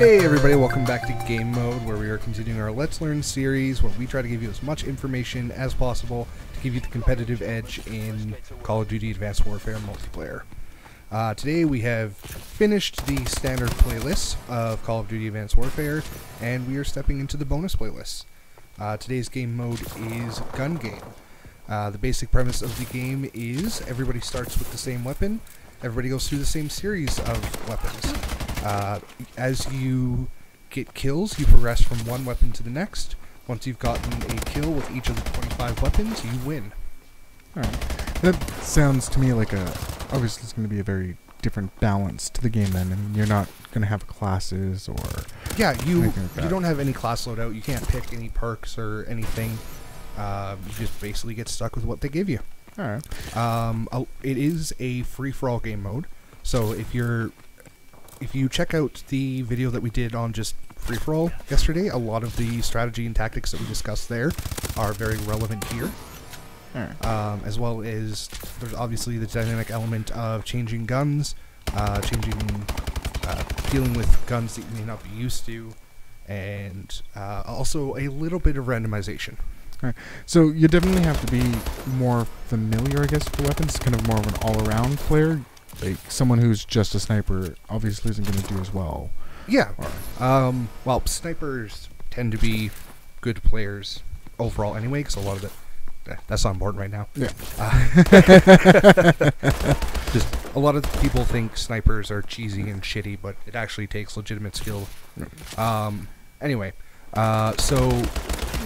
Hey everybody, welcome back to Game Mode, where we are continuing our Let's Learn series, where we try to give you as much information as possible to give you the competitive edge in Call of Duty Advanced Warfare multiplayer. Today we have finished the standard playlist of Call of Duty Advanced Warfare, and we are stepping into the bonus playlist. Today's game mode is Gun Game. The basic premise of the game is everybody starts with the same weapon, everybody goes through the same series of weapons. As you get kills, you progress from one weapon to the next. Once you've gotten a kill with each of the 25 weapons, you win. Alright. That sounds to me like obviously it's going to be a very different balance to the game then. I mean, you're not going to have classes or... Yeah, you don't have any class loadout. You can't pick any perks or anything. You just basically get stuck with what they give you. Alright. It is a free-for-all game mode. So if you check out the video that we did on just free-for-all yesterday, a lot of the strategy and tactics that we discussed there are very relevant here. Alright. As well as there's obviously the dynamic element of changing guns, dealing with guns that you may not be used to, and also a little bit of randomization. Alright. So you definitely have to be more familiar, I guess, with the weapons, kind of more of an all-around player. Like, someone who's just a sniper obviously isn't going to do as well. Yeah. Well, snipers tend to be good players overall anyway, because a lot of that's not important right now. Yeah. Just a lot of people think snipers are cheesy and shitty, but it actually takes legitimate skill. Anyway, so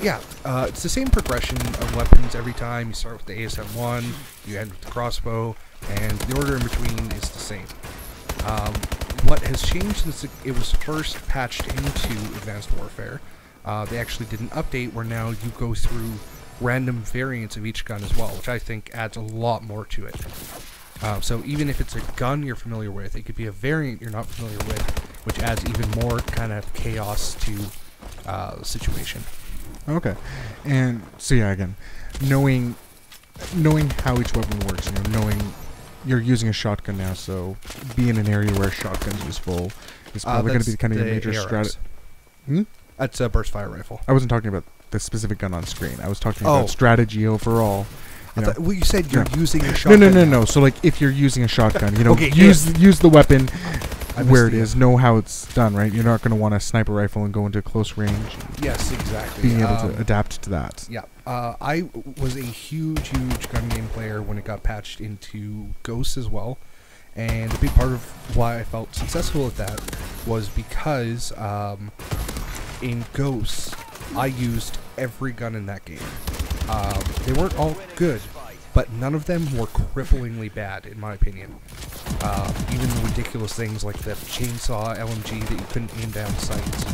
yeah, it's the same progression of weapons every time. You start with the ASM-1, you end with the crossbow, and the order in between is the same. What has changed since it was first patched into Advanced Warfare, they actually did an update where now you go through random variants of each gun as well, which I think adds a lot more to it. So even if it's a gun you're familiar with, it could be a variant you're not familiar with, which adds even more kind of chaos to the situation. Okay. And so yeah, again, knowing how each weapon works, knowing you're using a shotgun now, so being in an area where a shotgun's useful is probably going to be kind of your major strategy. That's a burst fire rifle. I wasn't talking about the specific gun on screen. I was talking about strategy overall. Well, you said you're using a shotgun. No. So, like, if you're using a shotgun, okay, use the weapon where it is. Know how it's done, right? You're not going to want a sniper rifle and go into close range. Yes, exactly. Being able to adapt to that. Yeah. I was a huge gun game player when it got patched into Ghosts as well. And a big part of why I felt successful at that was because in Ghosts, I used every gun in that game. They weren't all good, but none of them were cripplingly bad, in my opinion. Even the ridiculous things like the chainsaw LMG that you couldn't aim down sights.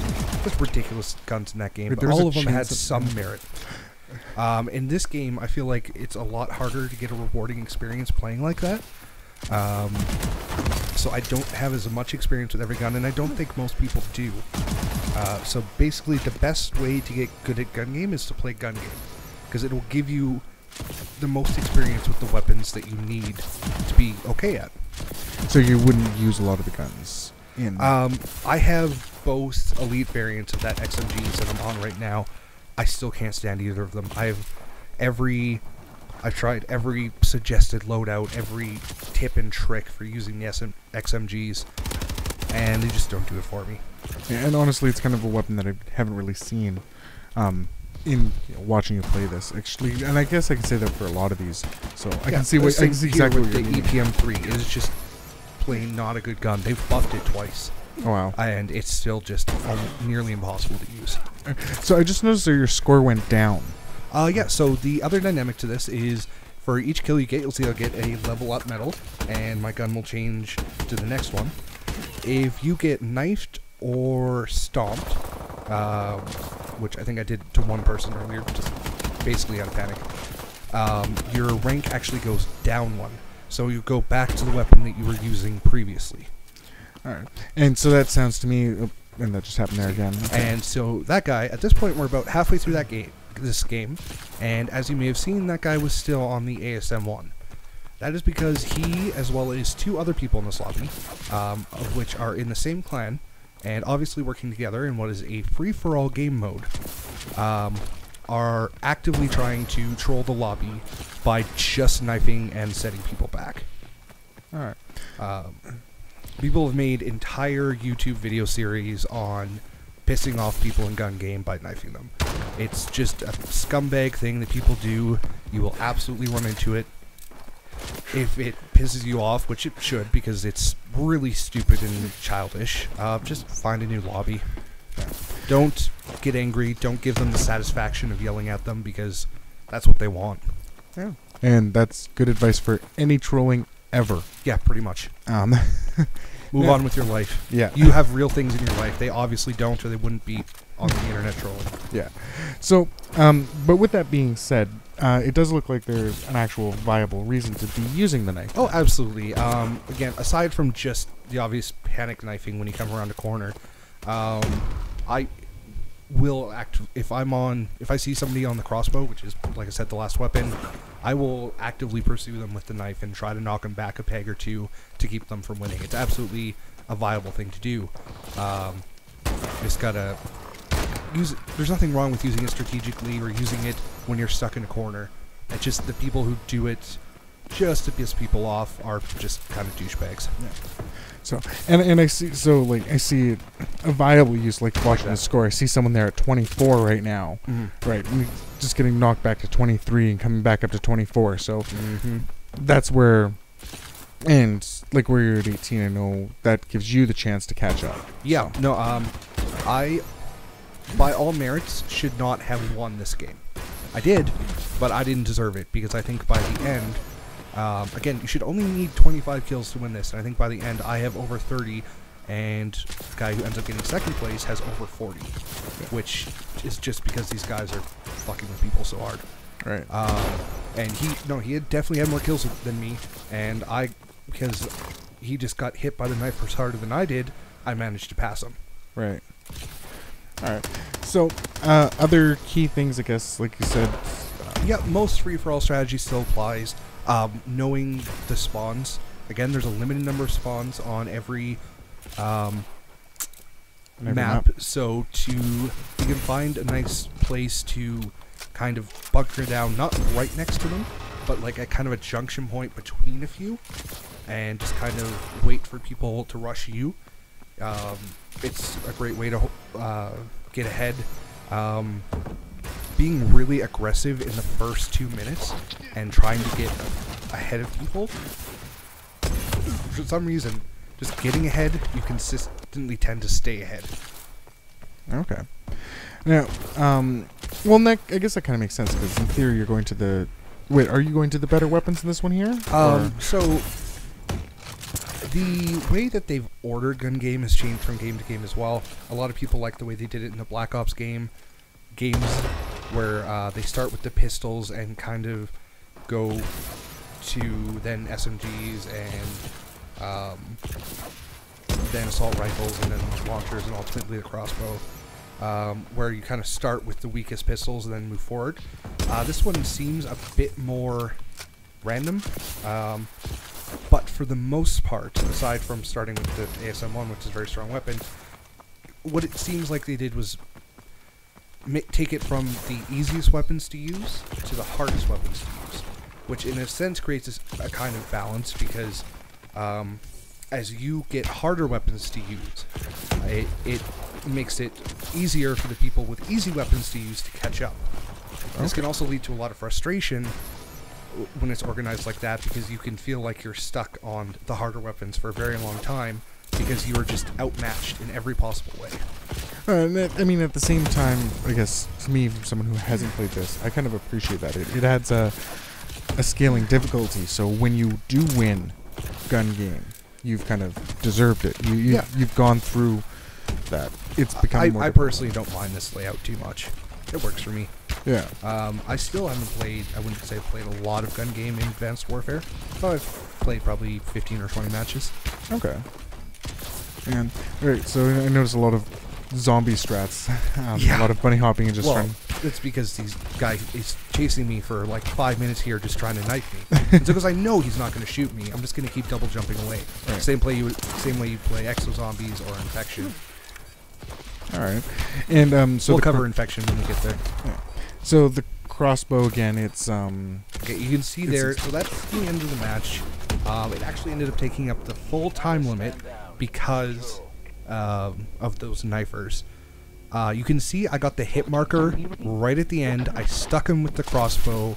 There's ridiculous guns in that game, but all of them had some merit. In this game, I feel like it's a lot harder to get a rewarding experience playing like that. So I don't have as much experience with every gun, and I don't think most people do. So basically, the best way to get good at gun game is to play gun game, because it will give you the most experience with the weapons that you need to be okay at. So you wouldn't use a lot of the guns in... I have both elite variants of that XMGs that I'm on right now. I still can't stand either of them. I've tried every suggested loadout, every tip and trick for using the XMGs, and they just don't do it for me. Yeah, and honestly, it's kind of a weapon that I haven't really seen in watching you play this. Actually, and I guess I can say that for a lot of these. So I can see what exactly what the EPM3 is just plain not a good gun. They've buffed it twice. Oh wow! And it's still just nearly impossible to use. So I just noticed that your score went down. Yeah, so the other dynamic to this is for each kill you get, you'll see I'll get a level up medal, and my gun will change to the next one. If you get knifed or stomped, which I think I did to one person earlier, just basically out of panic, your rank actually goes down one. So you go back to the weapon that you were using previously. Alright, and so that sounds to me, and that just happened there again. Okay. And so that guy, at this point we're about halfway through this game, and as you may have seen, that guy was still on the ASM-1. That is because he, as well as two other people in this lobby, of which are in the same clan, and obviously working together in what is a free-for-all game mode, are actively trying to troll the lobby by just knifing and setting people back. All right. People have made entire YouTube video series on pissing off people in gun game by knifing them. It's just a scumbag thing that people do. You will absolutely run into it. If it pisses you off, which it should, because it's really stupid and childish, just find a new lobby. Don't get angry. Don't give them the satisfaction of yelling at them, because that's what they want. Yeah. And that's good advice for any trolling ever. Yeah, pretty much. Move on with your life. Yeah. You have real things in your life. They obviously don't, or they wouldn't be on the internet trolling. Yeah. So, but with that being said, it does look like there's an actual viable reason to be using the knife. Oh, absolutely. Again, aside from just the obvious panic knifing when you come around a corner, I will act if I see somebody on the crossbow, which is, like I said, the last weapon, I will actively pursue them with the knife and try to knock them back a peg or two to keep them from winning. It's absolutely a viable thing to do. Just gotta use it. There's nothing wrong with using it strategically or using it when you're stuck in a corner. It's just the people who do it just to piss people off are just kind of douchebags. Yeah. So and I see a viable use, like watching the score. I see someone there at 24 right now, right, and just getting knocked back to 23 and coming back up to 24. So that's where, and like where you're at 18, I know that gives you the chance to catch up. Yeah, no, I, by all merits, should not have won this game. I did, but I didn't deserve it, because I think by the end, again, you should only need 25 kills to win this, and I think by the end I have over 30, and the guy who ends up getting second place has over 40, which is just because these guys are fucking with people so hard. Right. And he had definitely had more kills than me, and because he just got hit by the knife much harder than I did, I managed to pass him. Right. Alright. So, other key things, I guess, like you said. Yeah, most free-for-all strategy still applies. Knowing the spawns. Again, there's a limited number of spawns on every map, so you can find a nice place to kind of bunker down, not right next to them, but like at kind of a junction point between a few, and just kind of wait for people to rush you. It's a great way to get ahead. Being really aggressive in the first 2 minutes and trying to get ahead of people. For some reason, just getting ahead, you consistently tend to stay ahead. Okay. Now, well, Nick, I guess that kind of makes sense, because in theory you're going to the... Wait, are you going to the better weapons in this one here? So, the way that they've ordered gun game has changed from game to game as well. A lot of people like the way they did it in the Black Ops games, where they start with the pistols and kind of go to then SMGs and then assault rifles and then launchers and ultimately the crossbow, where you kind of start with the weakest pistols and then move forward. This one seems a bit more random, but for the most part, aside from starting with the ASM-1, which is a very strong weapon, what it seems like they did was take it from the easiest weapons to use to the hardest weapons to use, which in a sense creates a kind of balance, because as you get harder weapons to use, it makes it easier for the people with easy weapons to use to catch up. Okay. This can also lead to a lot of frustration when it's organized like that, because you can feel like you're stuck on the harder weapons for a very long time because you are just outmatched in every possible way. I mean, at the same time, I guess, to me, from someone who hasn't played this, I kind of appreciate that. It adds a scaling difficulty, so when you do win gun game, you've kind of deserved it. You've gone through that. It's become more I personally don't mind this layout too much. It works for me. Yeah. I still haven't played, I wouldn't say I've played a lot of gun game in Advanced Warfare, but I've played probably 15 or 20 matches. Okay. And, alright, so I noticed a lot of zombie strats, a lot of bunny hopping and just trying... It's because this guy is chasing me for like 5 minutes here just trying to knife me. And so because I know he's not going to shoot me, I'm just going to keep double jumping away. Right. Same way you play exo zombies or infection. All right. And so we'll cover infection when we get there. Yeah. So the crossbow again, it's Okay, you can see there. So that's the end of the match. It actually ended up taking up the full time limit because of those knifers. You can see I got the hit marker right at the end. I stuck him with the crossbow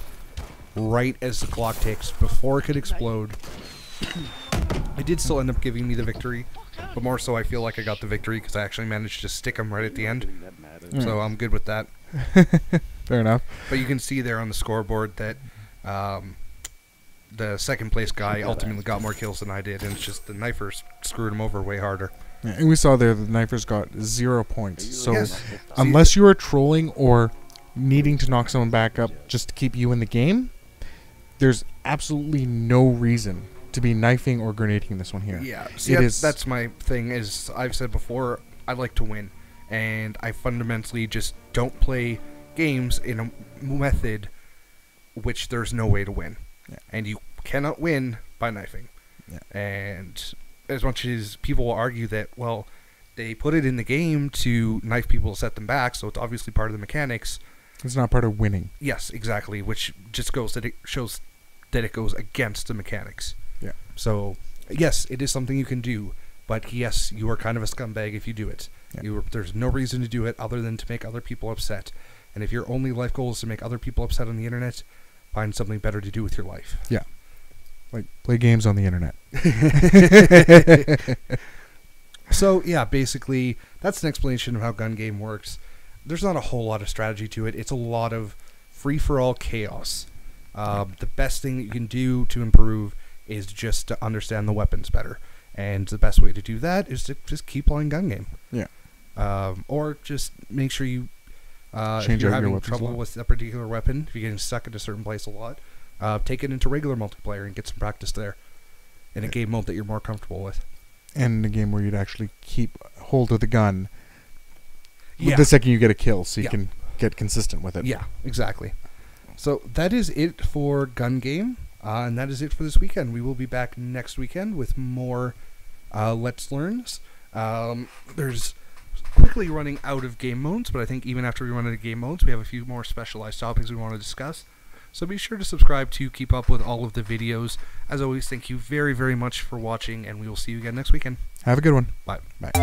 right as the clock ticks before it could explode. It did still end up giving me the victory, but more so I feel like I got the victory because I actually managed to stick him right at the end. So I'm good with that. Fair enough. But you can see there on the scoreboard that the second place guy ultimately got more kills than I did, and it's just the knifers screwed him over way harder. Yeah, and we saw there the knifers got 0 points. So Yes. unless you are trolling or needing to knock someone back up just to keep you in the game, there's absolutely no reason to be knifing or grenading this one here. Yeah, see, that's my thing. Is I've said before, I like to win, and I fundamentally just don't play games in a method which there's no way to win, and you cannot win by knifing. And as much as people will argue that, well, they put it in the game to knife people to set them back, so it's obviously part of the mechanics. It's not part of winning. Yes, exactly, which just goes that it shows that it goes against the mechanics. Yeah. So, yes, it is something you can do, but yes, you are kind of a scumbag if you do it. Yeah. There's no reason to do it other than to make other people upset. And if your only life goal is to make other people upset on the internet, find something better to do with your life. Yeah. Like, play games on the internet. So, yeah, basically, that's an explanation of how gun game works. There's not a whole lot of strategy to it. It's a lot of free-for-all chaos. The best thing that you can do to improve is just to understand the weapons better. And the best way to do that is to just keep playing gun game. Yeah. Or just make sure you, Change if you're out your having weapons a trouble lot. with a particular weapon, if you're getting stuck at a certain place a lot, take it into regular multiplayer and get some practice there in a game mode that you're more comfortable with. And in a game where you'd actually keep hold of the gun Yeah. the second you get a kill, so you Yeah. can get consistent with it. Yeah, exactly. So that is it for Gun Game, and that is it for this weekend. We will be back next weekend with more Let's Learns. There's quickly running out of game modes, but I think even after we run out of game modes, we have a few more specialized topics we want to discuss. So be sure to subscribe to keep up with all of the videos. As always, thank you very, very much for watching, and we will see you again next weekend. Have a good one. Bye. Bye.